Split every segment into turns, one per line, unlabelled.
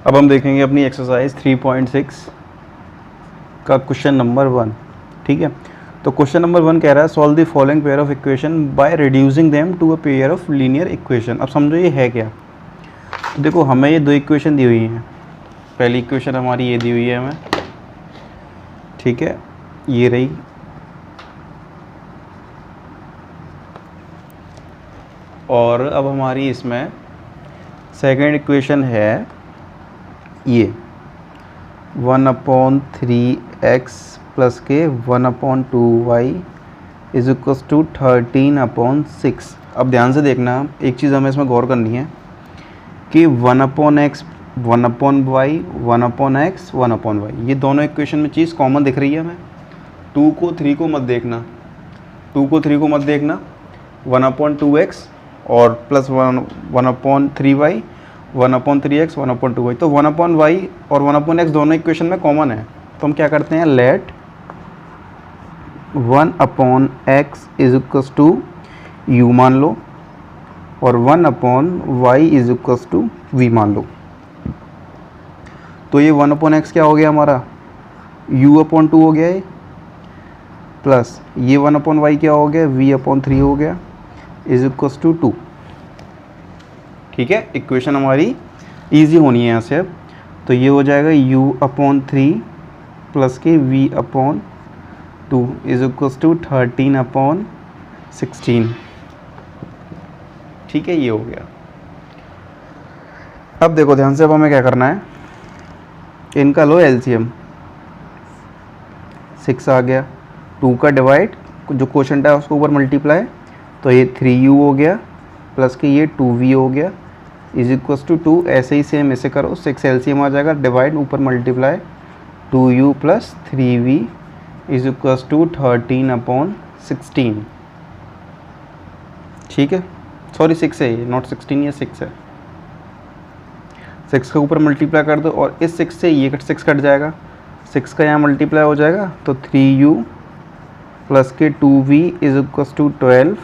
अब हम देखेंगे अपनी एक्सरसाइज 3.6 का क्वेश्चन नंबर 1। ठीक है, तो क्वेश्चन नंबर 1 कह रहा है solve the following pair of equation by reducing them to a pair of linear equation. अब समझो ये है क्या। तो देखो हमें ये दो इक्वेशन दी हुई हैं। पहली इक्वेशन हमारी ये दी हुई है हमें, ठीक है, ये रही। और अब हमारी इसमें सेकेंड इक्वेशन है ये 1/3x प्लस के 1/2y इज इक्वल्स टू 13/6। अब ध्यान से देखना, एक चीज़ हमें इसमें गौर करनी है कि 1/x 1/y 1/x 1/y ये दोनों इक्वेशन में चीज़ कॉमन दिख रही है हमें। 2 को 3 को मत देखना, 2 को 3 को मत देखना, 1/2x और प्लस 1/3y 1/3x 1/2y। तो 1/y और 1/x दोनों इक्वेशन में कॉमन है। तो हम क्या करते हैं, let 1/x is equals to u मान लो और 1/y is equals to v मान लो। तो ये 1/x क्या हो गया हमारा, u/2 हो गया ये, प्लस ये 1/y क्या हो गया, v/3 हो गया इज इक्वल्स टू 2। ठीक है, इक्वेशन हमारी इजी होनी है यहाँ से। अब तो ये हो जाएगा u/3 प्लस के v/2 इज इक्वल्स टू 13/16। ठीक है, ये हो गया। अब देखो ध्यान से, अब हमें क्या करना है, इनका लो एलसीएम। 6 आ गया, 2 का डिवाइड जो क्वोशंट है उसको ऊपर मल्टीप्लाई, तो ये 3u हो गया प्लस के ये 2v हो गया इज इक्वल्स टू 2। ऐसे ही सेम ऐसे करो, 6 एलसीएम आ जाएगा, डिवाइड ऊपर multiply 2u plus 3v is equals to 13/16। ठीक है, सॉरी 6 है ये, नॉट 16, ये 6 है। 6 का ऊपर मल्टीप्लाई कर दो और इस 6 से ये 6 कट जाएगा, 6 का यहाँ मल्टीप्लाई हो जाएगा, तो 3u प्लस के 2v इज इक्वल्स टू 12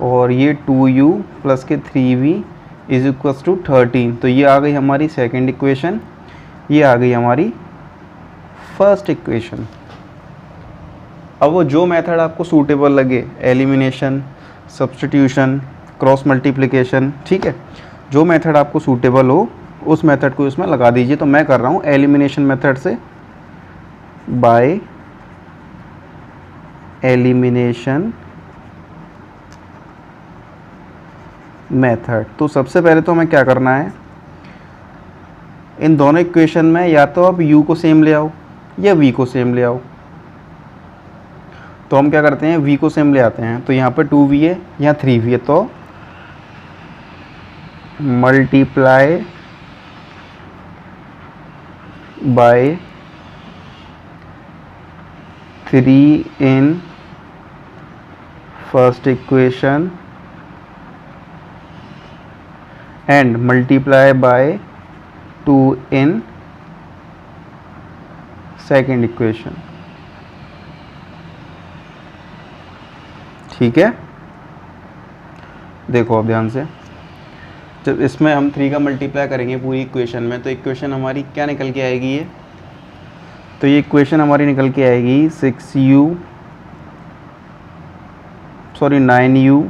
और ये 2u प्लस के 3v इज इक्वल्स टू 13। तो ये आ गई हमारी सेकेंड इक्वेशन, ये आ गई हमारी फर्स्ट इक्वेशन। अब वो जो मेथड आपको सूटेबल लगे, एलिमिनेशन, सब्स्टिट्यूशन, क्रॉस मल्टीप्लिकेशन, ठीक है, जो मेथड आपको सूटेबल हो उस मेथड को इसमें लगा दीजिए। तो मैं कर रहा हूँ एलिमिनेशन मेथड से, बाय एलिमिनेशन मेथड। तो सबसे पहले तो हमें क्या करना है, इन दोनों इक्वेशन में या तो आप u को सेम ले आओ या v को सेम ले आओ। तो हम क्या करते हैं, v को सेम ले आते हैं। तो यहाँ पे 2v है, यहाँ 3v है, तो multiply by 3 in first equation and multiply by 2 in second equation। ठीक है, देखो अब ध्यान से, जब इसमें हम 3 का मल्टीप्लाई करेंगे पूरी इक्वेशन में, तो इक्वेशन हमारी क्या निकल के आएगी ये, तो ये इक्वेशन हमारी निकल के आएगी 9u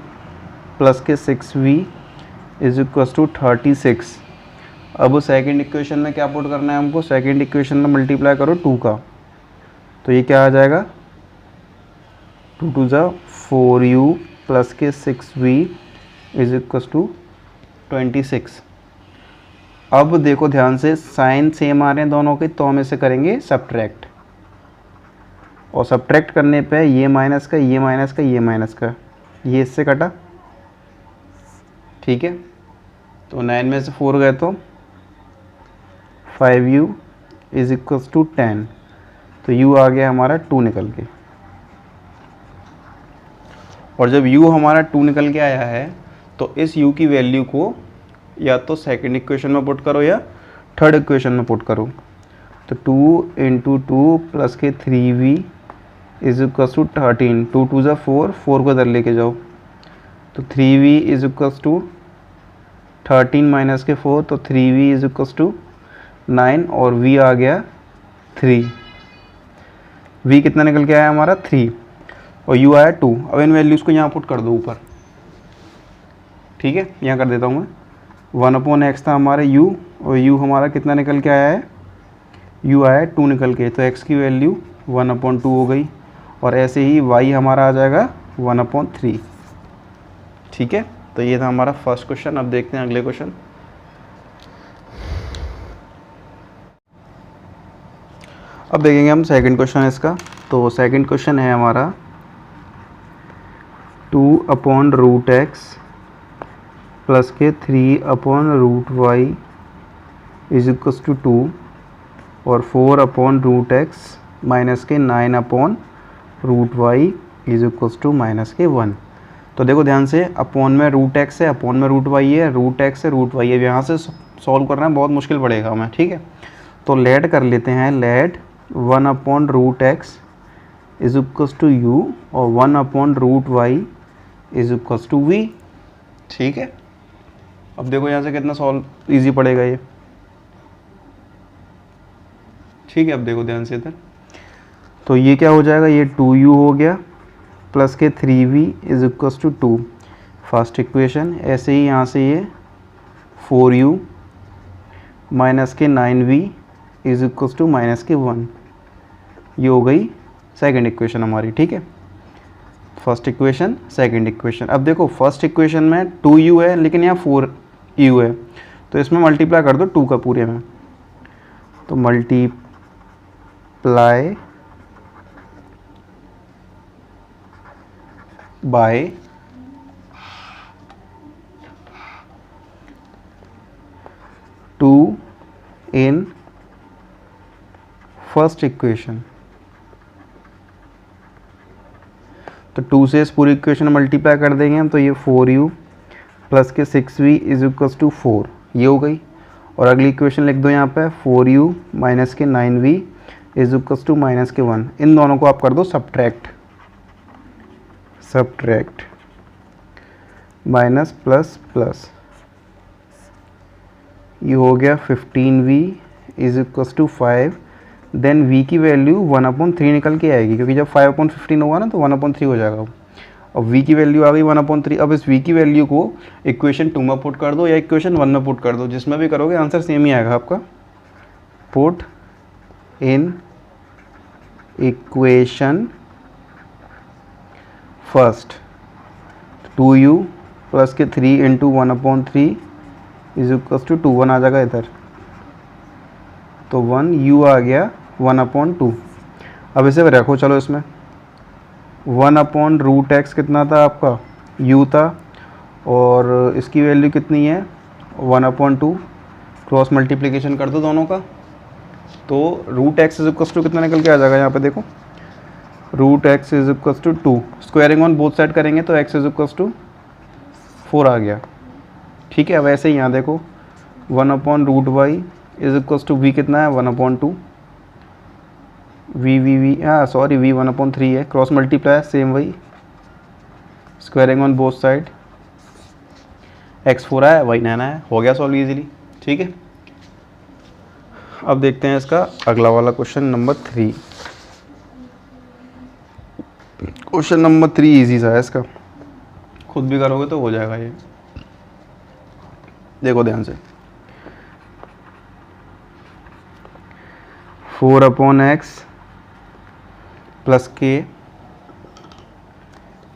प्लस के 6v इज इक्वल्स टू 36। अब सेकेंड इक्वेशन में क्या पुट करना है हमको, सेकेंड इक्वेशन में मल्टीप्लाई करो 2 का, तो ये क्या आ जाएगा, 2 2 ज़ा 4u प्लस के 6v इज इक्वल्स टू 26। अब देखो ध्यान से, साइन सेम आ रहे हैं दोनों के, तो हम इसे करेंगे सब्ट्रैक्ट, और सब्ट्रैक्ट करने पे ये माइनस का ये माइनस का ये माइनस का ये इससे कटा। ठीक है, तो 9 में से 4 गए तो 5u इज इक्वल्स टू 10। तो u आ गया हमारा 2 निकल के, और जब u हमारा 2 निकल के आया है तो इस u की वैल्यू को या तो सेकंड इक्वेशन में पुट करो या थर्ड इक्वेशन में पुट करो। तो 2 × 2 प्लस के 3v इज इक्वल्स टू 13, 2 2 ज़ा 4, 4 को इधर लेके जाओ, तो 3v is equals to 13 minus के 4, तो 3v इज इक्वल्स टू 9 और v आ गया 3। v कितना निकल के आया हमारा 3 और u आया 2। अब इन वैल्यूज़ को यहाँ पुट कर दो ऊपर, ठीक है, यहाँ कर देता हूँ मैं। 1/x था हमारा u और u हमारा कितना निकल के आया है, u आया 2 निकल के, तो x की वैल्यू 1/2 हो गई। और ऐसे ही y हमारा आ जाएगा 1/3, ठीक है। तो ये था हमारा फर्स्ट क्वेश्चन। अब देखते हैं अगले क्वेश्चन। अब देखेंगे हम सेकंड क्वेश्चन इसका। तो सेकंड क्वेश्चन है हमारा 2/√x प्लस के 3/√y इज इक्वल्स टू 2 और 4/√x माइनस के 9/√y is equals to minus के 1। तो देखो ध्यान से, अपॉन में √x है, अपॉन में √y है, √x है, √y है। यहाँ से सॉल्व करना बहुत मुश्किल पड़ेगा हमें, ठीक है। तो लेट कर लेते हैं, let 1/√x is equals to u और 1/√y is equals to v, ठीक है। अब देखो यहाँ से कितना सॉल्व इजी पड़ेगा ये, ठीक है। अब देखो ध्यान से इधर, तो ये क्या हो जाएगा, ये 2u हो गया प्लस के 3v is equals to 2, first equation. ऐसे ही यहाँ से ये 4u माइनस के 9v is equals to minus के 1, ये हो गई सेकंड इक्वेशन हमारी, ठीक है। First equation, second equation. अब देखो फर्स्ट इक्वेशन में 2u है लेकिन यहाँ 4u है, तो इसमें मल्टीप्लाई कर दो 2 का पूरे में। तो multiply by 2 in first equation. तो 2 से इस पूरी इक्वेशन मल्टीप्लाई कर देंगे हम, तो ये 4u प्लस के 6v इज इक्वल्स टू 4, ये हो गई। और अगली इक्वेशन लिख दो यहाँ पे, 4u माइनस के 9v is equals to minus के 1। इन दोनों को आप कर दो subtract, subtract minus plus plus, ये हो गया 15v is equals to 5। Then v की वैल्यू 1/3 निकल के आएगी, क्योंकि जब 5/15 होगा ना तो 1/3 हो जाएगा। अब v की वैल्यू आ गई 1/3। अब इस v की वैल्यू को इक्वेशन 2 में पुट कर दो या इक्वेशन 1 में पुट कर दो, जिसमें भी करोगे आंसर सेम ही आएगा आपका। Put in equation first, 2u plus के 3 इंटू 1/3 इज इक्वल्स टू 2, 1 आ जाएगा इधर, तो 1u आ गया 1/2। अब इसे रखो, चलो इसमें 1/√x कितना था आपका, u था, और इसकी वैल्यू कितनी है 1/2। क्रॉस मल्टीप्लिकेशन कर दो दोनों का, तो √x इज इक्वल्स टू कितना निकल के आ जाएगा, यहाँ पे देखो √x is equals to 2, squaring on both side करेंगे तो x इज इक्वल्स टू 4 आ गया, ठीक है। वैसे ही यहाँ देखो 1/√y is equals to v कितना है 1/2, v 1/3 है, क्रॉस मल्टीप्लाई सेम वही, squaring on both side, x 4 आया y 9 आया, हो गया सॉल्व इजीली, ठीक है। अब देखते हैं इसका अगला वाला question number 3। Question number 3 easy सा है, इसका खुद भी करोगे तो हो जाएगा ये। देखो ध्यान से, 4/x प्लस के,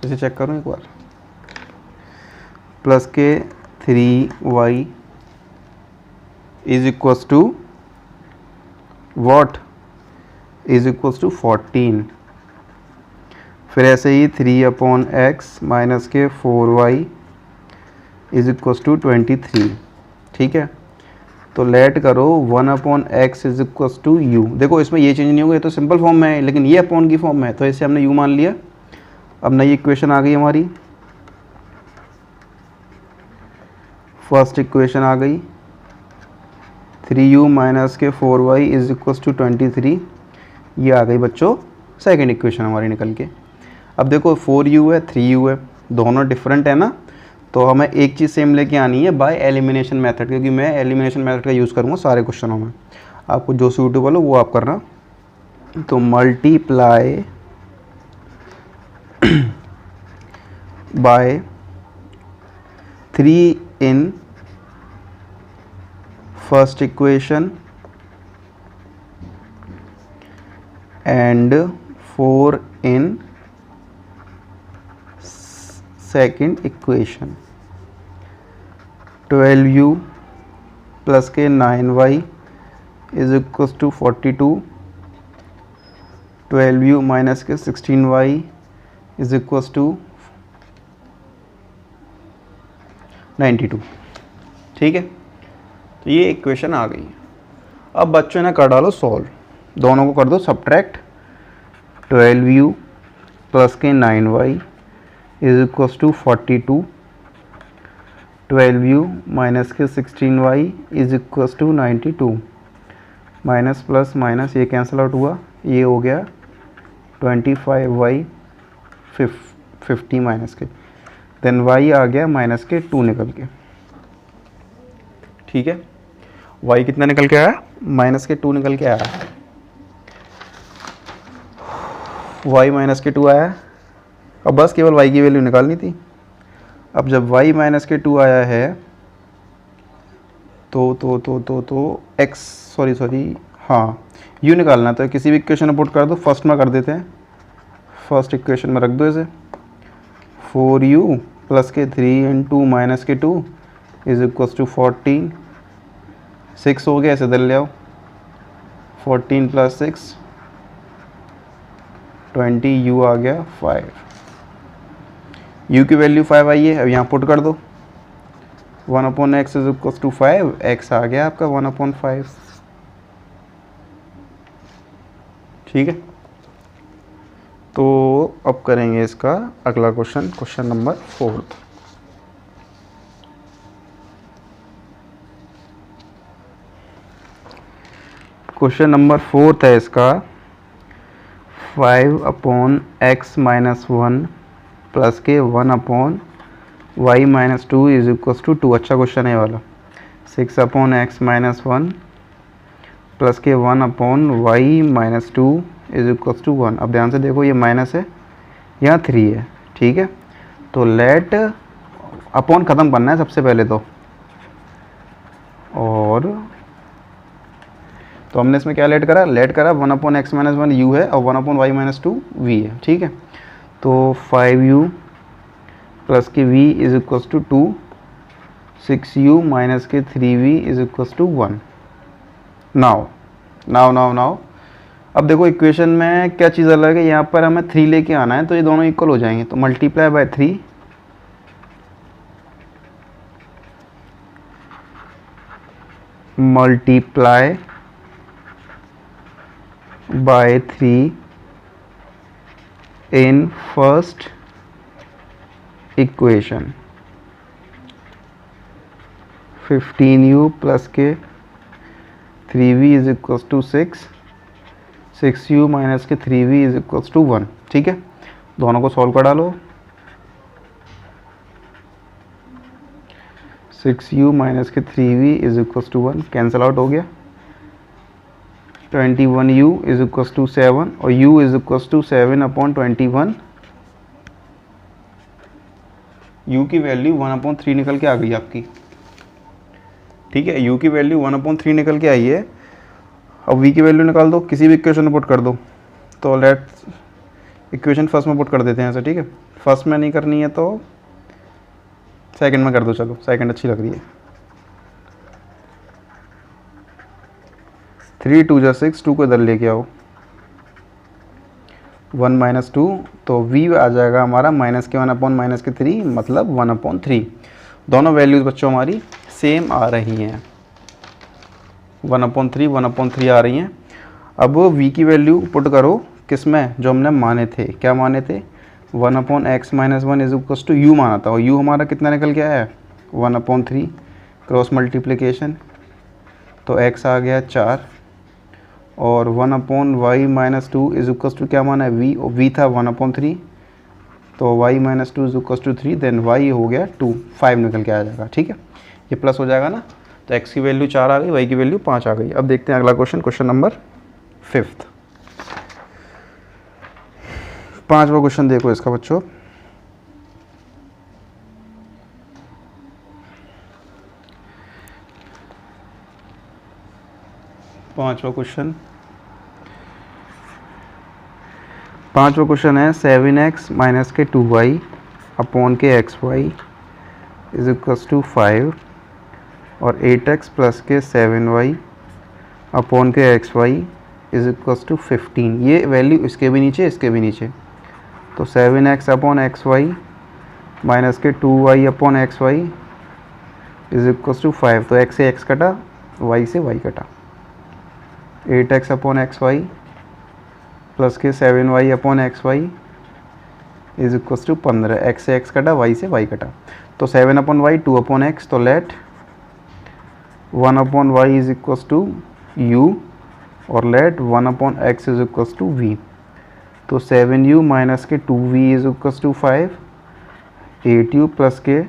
इसे चेक करूँ एक बार, प्लस के 3y is equals to what, is equals to 14। फिर ऐसे ही 3/x माइनस के 4y इज इक्वल्स टू 23, ठीक है। तो लेट करो 1/x is equals to u। देखो इसमें ये चेंज नहीं होगा, ये तो सिंपल फॉर्म में है, लेकिन ये अपॉन की फॉर्म में है, तो इसे हमने u मान लिया। अब नई इक्वेशन आ गई हमारी, फर्स्ट इक्वेशन आ गई 3u माइनस के 4y इज इक्वल्स टू 23, ये आ गई बच्चों सेकेंड इक्वेशन हमारी निकल के। अब देखो 4u है 3u है, दोनों डिफरेंट है ना, तो हमें एक चीज़ सेम लेके आनी है बाय एलिमिनेशन मेथड, क्योंकि मैं एलिमिनेशन मेथड का यूज़ करूँगा सारे क्वेश्चनों में। आपको जो सूटेबल हो वो आप करना। तो multiply by 3 in first equation and 4 in second equation। 12u plus के 9y is equals to 42। 12u minus के 16y is equals to 92। ठीक है, तो ये इक्वेशन आ गई। अब बच्चों ने कर डालो सॉल्व, दोनों को कर दो सब्ट्रैक्ट। 12u प्लस के 9y is equals to 42। 12u minus के 16y is equals to 92। Minus plus minus ये कैंसिल आउट हुआ, ये हो गया 25y 50 माइनस के, देन y आ गया माइनस के 2 निकल के। ठीक है, y कितना निकल के आया? माइनस के 2 निकल के आया। y माइनस के 2 आया। अब बस केवल y की वैल्यू निकालनी थी। अब जब y माइनस के 2 आया है तो x सॉरी हाँ u निकालना। तो किसी भी इक्वेशन में पुट कर दो, फर्स्ट में कर देते हैं, फर्स्ट इक्वेशन में रख दो इसे। 4u प्लस के 3 इंटू माइनस के 2 इज इक्वल्स टू 14। 6 हो गया, ऐसे दल ले आओ। 14 प्लस 6 20, u आ गया 5। u की वैल्यू 5 आई है, अब यहाँ पुट कर दो। 1/x is equals to 5, x आ गया आपका 1/5। ठीक है, तो अब करेंगे इसका अगला question, question number 4। Question number 4 है इसका 5/x माइनस 1 प्लस के 1/y minus 2 is equals to 2। अच्छा क्वेश्चन है ये वाला। 6/x माइनस 1 प्लस के 1/y minus 2 is equals to 1। अब ध्यान से देखो, ये माइनस है, यहाँ 3 है। ठीक है, तो लेट अपॉन ख़त्म करना है सबसे पहले तो, और तो हमने इसमें क्या लेट करा? 1/x माइनस 1 u है और 1/y माइनस 2 v है। ठीक है, तो 5u प्लस के v is equals to 2। 6u minus के 3v is equals to 1। Now अब देखो इक्वेशन में क्या चीज़ अलग है, यहाँ पर हमें 3 लेके आना है, तो ये दोनों इक्वल हो जाएंगे। तो multiply by 3 multiply by 3 in first equation। 15u plus के 3v is equals to 6। 6u minus के 3v इज इक्वल्स टू 1। ठीक है, दोनों को सॉल्व कर डालो। 6u माइनस के 3v is equals to 1, cancel out हो गया। 21u इज इक्वल्स टू 7 और u is equals to 7/21। u की वैल्यू 1/3 निकल के आ गई आपकी। ठीक है, u की वैल्यू 1/3 निकल के आई है। अब v की वैल्यू निकाल दो, किसी भी इक्वेशन में पुट कर दो। तो लेट्स इक्वेशन फर्स्ट में पुट कर देते हैं ऐसे। ठीक है, फर्स्ट में नहीं करनी है तो सेकंड में कर दो। चलो, सेकंड अच्छी लग रही है। 3 2 जा 6, 2 को इधर लेके आओ। 1 माइनस 2, तो v आ जाएगा हमारा माइनस के 1/- माइनस के 3, मतलब 1/3। दोनों वैल्यूज़ बच्चों हमारी सेम आ रही हैं, 1/3 1/3 आ रही हैं। अब v की वैल्यू पुट करो किस में, जो हमने माने थे। क्या माने थे? 1/x minus 1 is equals to u माना था, और u हमारा कितना निकल के आया है? 1/3। क्रॉस मल्टीप्लिकेशन, तो x आ गया 4, और 1/y minus 2 is equals to क्या माना है? v, और v था 1/3, तो y minus 2 is equal to 3, then y हो गया 2, 5 निकल के आ जाएगा। ठीक है, ये प्लस हो जाएगा ना, तो x की वैल्यू 4 आ गई, y की वैल्यू 5 आ गई। अब देखते हैं अगला क्वेश्चन, क्वेश्चन नंबर 5। 5वां क्वेश्चन देखो इसका बच्चों। पांचवा क्वेश्चन है 7x माइनस के 2y अपॉन के xy इज इक्वल्स टू 5 और 8x प्लस के 7y अपॉन के xy इज इक्वल्स टू 15। ये वैल्यू इसके भी नीचे, इसके भी नीचे, तो 7x अपॉन xy माइनस के 2y upon xy is equals to 5, तो x से x कटा, y से y कटा। 8x अपॉन xy प्लस के 7y upon xy is equals to 15, x से x कटा, y से y कटा, तो 7 अपॉन y 2 अपॉन x, तो let 1 upon y is equals to u और let 1 upon x is equals to v, तो 7u minus के 2v is equals to 5, 8u plus के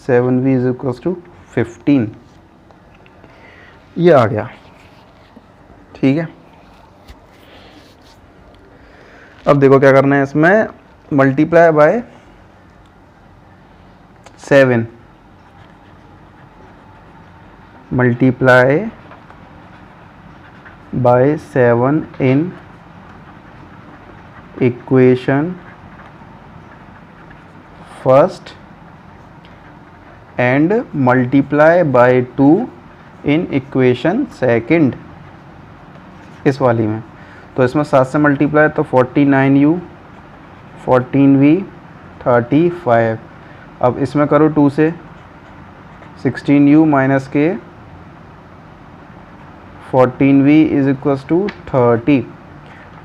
7v इज इक्वल्स टू 15, ये आ गया। ठीक है, अब देखो क्या करना है इसमें, multiply by 7, multiply by 7 in equation first and multiply by 2 in equation second, इस वाली में। तो इसमें 7 से मल्टीप्लाई, तो 49u 14v 35। अब इसमें करो 2 से, 16u माइनस के 14v इज इक्वल्स टू 30,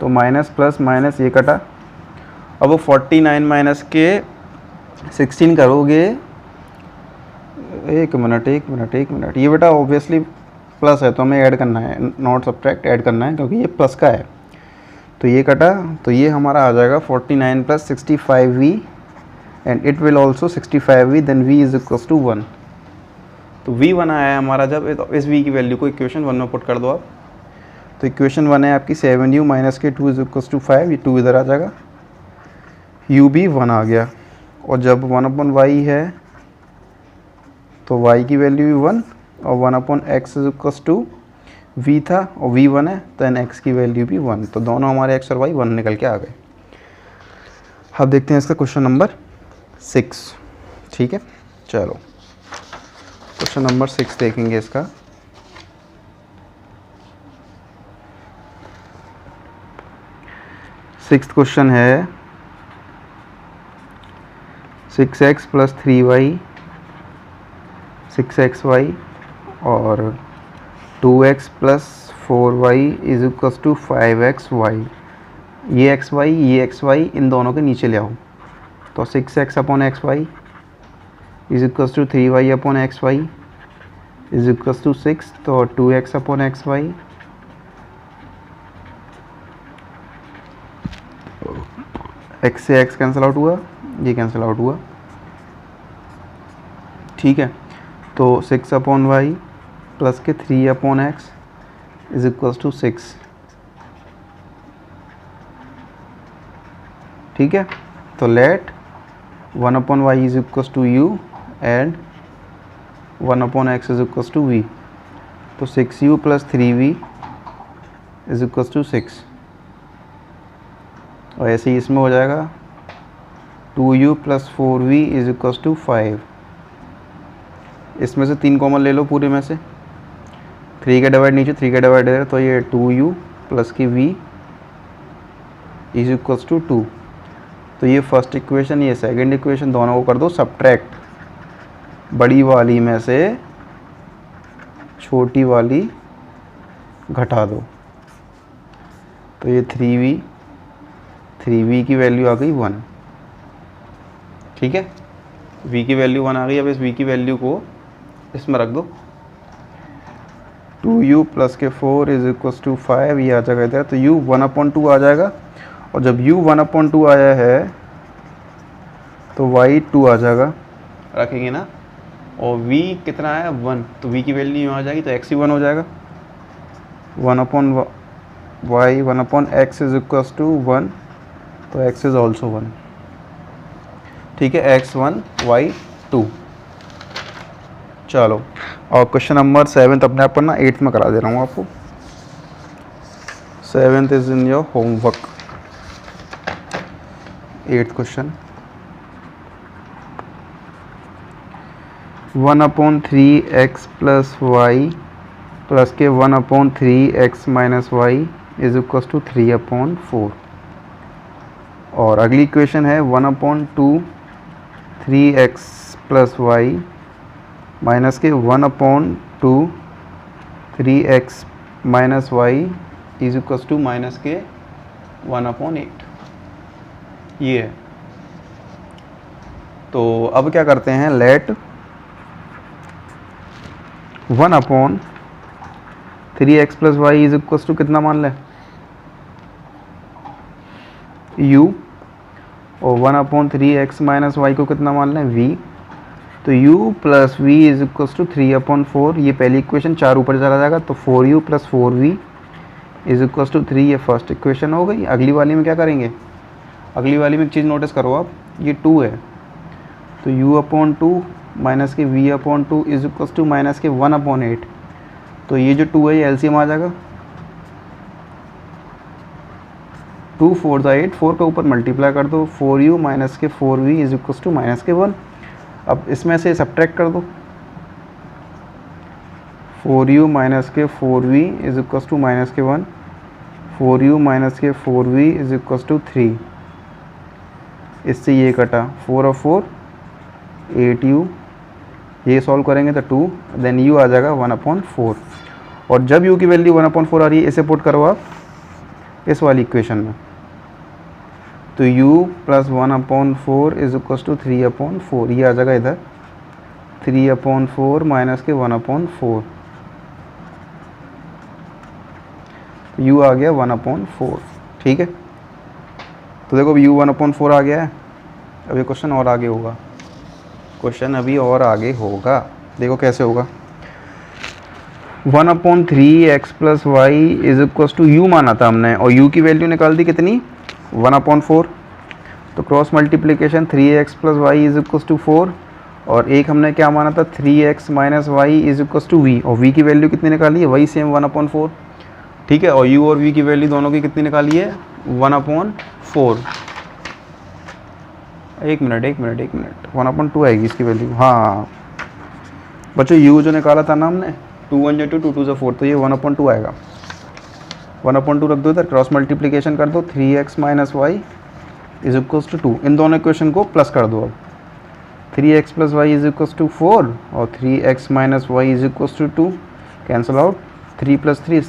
तो माइनस प्लस माइनस ये कटा। अब वो 49 माइनस के 16 करोगे, एक मिनट, ये बेटा ऑब्वियसली प्लस है तो हमें ऐड करना है, नॉट सब्ट्रैक्ट, ऐड करना है क्योंकि ये प्लस का है। तो ये कटा, तो ये हमारा आ जाएगा 49 plus 65v and it will also 65v, then v is equals to 1। तो v 1 आया है हमारा, जब तो इस v की वैल्यू को इक्वेशन 1 में पुट कर दो आप। तो इक्वेशन 1 है आपकी 7u माइनस के 2 इज इक्वल्स टू 5, ये 2 इधर आ जाएगा, u भी 1 आ गया, और जब 1 अपॉन y है तो y की वैल्यू भी 1 और 1 upon x is equals to v था और v 1 है, तो एन x की वैल्यू भी 1, तो दोनों हमारे x और y 1 निकल के आ गए। अब देखते हैं इसका क्वेश्चन नंबर 6। ठीक है, चलो क्वेश्चन नंबर 6 देखेंगे इसका। सिक्स्थ क्वेश्चन है 6x प्लस 3y 6xy और 2x plus 4y is equals to 5xy। ये xy इन दोनों के नीचे ले आओ, तो 6x upon xy is equals to 3y upon xy is equals to 6, तो 2x अपॉन xy x से x कैंसिल आउट हुआ, ये कैंसिल आउट हुआ। ठीक है, तो 6 अपॉन वाई प्लस के 3 upon x is equals to 6। ठीक है, तो let 1 upon y is equals to u and 1 upon x is equals to v, तो 6u plus 3v is equals to 6, और ऐसे ही इसमें हो जाएगा 2u plus 4v is equals to 5। इसमें से 3 कॉमन ले लो पूरे में से, 3 का डिवाइड नीचे, 3 का डिवाइड इधर, तो ये 2u प्लस की v इज इक्वल्स टू 2। तो ये फर्स्ट इक्वेशन, ये सेकंड इक्वेशन, दोनों को कर दो सब्ट्रैक्ट, बड़ी वाली में से छोटी वाली घटा दो, तो ये 3v की वैल्यू आ गई 1। ठीक है, v की वैल्यू 1 आ गई। अब इस v की वैल्यू को इसमें रख दो, 2u प्लस के 4 इज इक्वल्स टू 5, ये आ जाएगा इधर, तो u 1/2 आ जाएगा और जब u 1/2 आया है तो y 2 आ जाएगा, रखेंगे ना, और v कितना है 1, तो v की वैल्यू यहाँ आ जाएगी, तो x ही 1 हो जाएगा। 1/y 1/x is equals to 1, तो x इज ऑल्सो 1। ठीक है, x 1 y 2। चलो, और क्वेश्चन नंबर 7 अपने आप पढ़ना, 8th में करा दे रहा हूँ आपको। 7th is in your homework. 8th question, 1/3x plus y plus के 1/3x minus y is equal to 3/4। और अगली इक्वेशन है 1/2 3x प्लस वाई माइनस के 1/2 3x minus y is equal to minus के 1/8। ये है। तो अब क्या करते हैं, let 1/3x plus y is equal to कितना मान लें, u, और 1/3x माइनस वाई को कितना मान लें, v। तो u plus v is equal to 3/4। ये पहली इक्वेशन 4 ऊपर चला जाएगा, तो 4u plus 4v is equal to 3। ये फर्स्ट इक्वेशन हो गई। अगली वाली में क्या करेंगे, अगली वाली में एक चीज़ नोटिस करो आप, ये 2 है, तो u/2 माइनस के v/2 is equal to minus के 1/8। तो ये जो 2 है ये एलसीएम आ जाएगा, 2 4 8, 4 के ऊपर मल्टीप्लाई कर दो, 4u माइनस के 4v is equal to minus के 1। अब इसमें से सब्ट्रैक्ट कर दो, 4u माइनस के 4v is equal to minus के 1, 4u माइनस के 4v इज इक्वल टू 3। इससे ये कटा, 4 और 4 8u, ये सॉल्व करेंगे तो 2, देन u आ जाएगा 1/4। और जब u की वैल्यू 1/4 आ रही है, इसे पुट करो आप इस वाली इक्वेशन में, तो u plus 1/4 is equal to 3/4। ये आ जाएगा इधर 3/4 माइनस के 1/4, u आ गया 1/4। ठीक है, तो देखो u 1/4 आ गया है। अब ये क्वेश्चन और आगे होगा, क्वेश्चन अभी और आगे होगा। देखो कैसे होगा, 1/3x plus y is equal to u माना था हमने, और u की वैल्यू निकाल दी कितनी, 1/4। तो cross multiplication 3x plus y is equal to 4, और एक हमने क्या माना था 3x minus y is equal to v, और v की वैल्यू कितनी निकाली है, वही सेम 1/4। ठीक है, और u और v की वैल्यू दोनों की कितनी निकाली है, 1/4। एक मिनट 1/2 आएगी इसकी वैल्यू। हाँ बच्चों, u जो निकाला था ना हमने, 2 1 2 2 2 4, तो ये 1/2 आएगा। 1/2 रख दो इधर, क्रॉस मल्टीप्लिकेशन कर दो, 3x minus y is equal to 2। इन दोनों इक्वेशन को प्लस कर दो। अब 3x plus y is equal to 4, और 3x minus y is equal to 2, cancel out, 3 + 3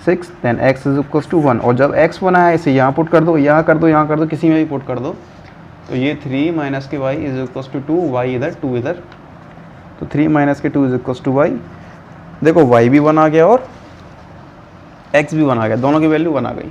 6, then x is equal to 1। और जब x 1 आया, इसे यहाँ पुट कर दो, यहाँ कर दो, यहाँ कर दो, किसी में भी पुट कर दो, तो ये 3 माइनस के y is equal to 2, y इधर 2 इधर, तो 3 माइनस के 2 इज इक्वल टू y। देखो y भी 1 आ गया और x भी 1 आ गया, दोनों की वैल्यू 1 आ गई।